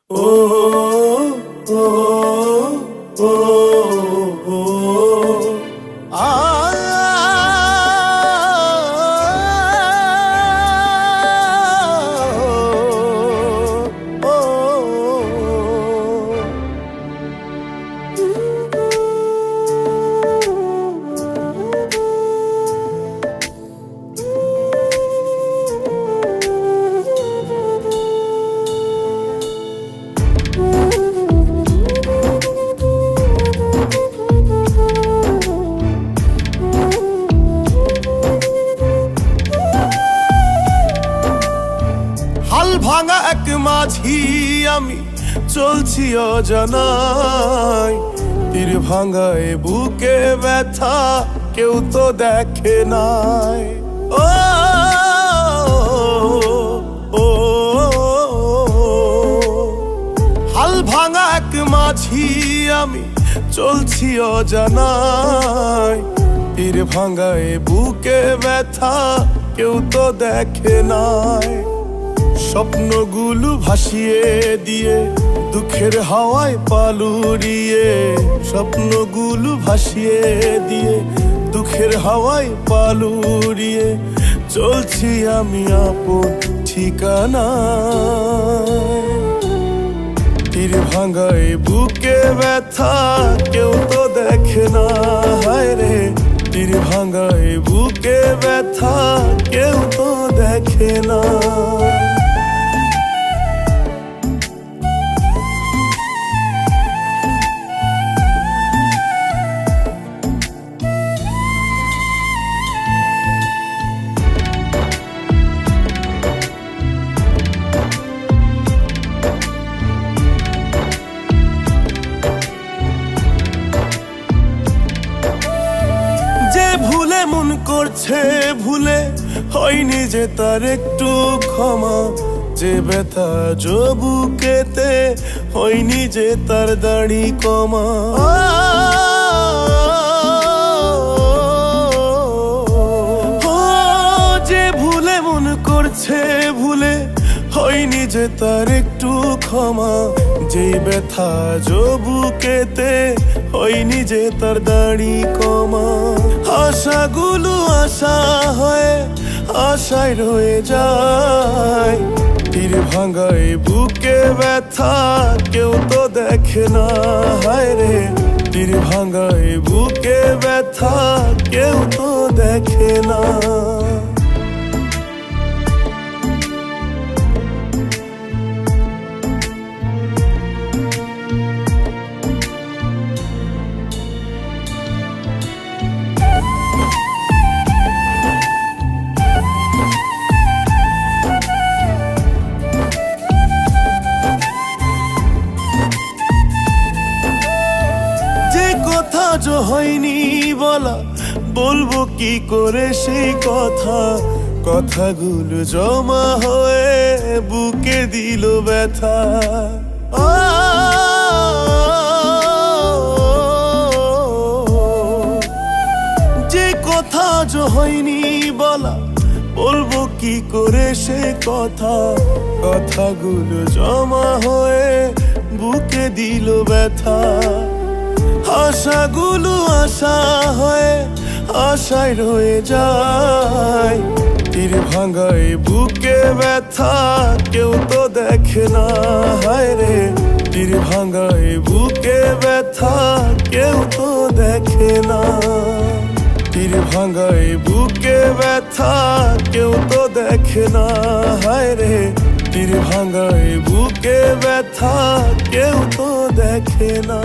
Oh, oh, oh, oh, হাল ভাঙা এক মাঝি আমি চলছি অজানায়, তীর ভাঙায় বুকে ব্যথা কেউ তো দেখে নাই। ও ও হাল ভাঙা এক মাঝি আমি চলছি অজানায়, তীর ভাঙায় বুকে ব্যথা কেউ তো দেখে নাই। স্বপ্নগুলো ভাসিয়ে দিয়ে দুঃখের হাওয়ায় পালুরিয়ে, স্বপ্নগুলো ভাসিয়ে দিয়ে দুঃখের হাওয়ায় পালুরিয়ে চলছি আমি আপন ঠিকানা। তীর ভাঙায় বুকে ব্যথা কেউ তো দেখে না, হায় রে তীর ভাঙায় বুকে ব্যথা কেউ তো দেখে না। ভুলে মন করছে ভুলে হয়নি যে তার একটু ক্ষমা, যে ব্যথা বুকেতে হয়নি যে তার দাড়ি কমা। যে ভুলে মন করছে ভুলে হয়নি যে তার একটু ক্ষমা, যে ব্যথা বুকেতে হয়নি যে তার দাড়ি কমা। আশাগুলো আশা হয়ে আশায় রয়ে যায়, তীর ভাঙায় বুকে ব্যথা কেউ তো দেখে না, হায় রে তীর ভাঙায় বুকে ব্যথা কেউ তো দেখে না। কথা যে হয়নি বলা বলবো কি করে সেই কথা, কথাগুলো জমা হয়ে বুকে দিল ব্যথা। যে কথা যে হয়নি বলা বলবো কি করে সে কথা, কথাগুলো জমা হয়ে বুকে দিল ব্যথা। আশাগুলো আশা হয়ে আশায় রয়ে যায়, তীর ভাঙায় বুকে ব্যথা কেউ তো দেখে না, হায় রে তীর ভাঙায় বুকে ব্যথা কেউ তো দেখে না। তীর ভাঙায় বুকে ব্যথা কেউ তো দেখে না, হায় রে তীর ভাঙায় বুকে ব্যথা কেউ তো দেখে না।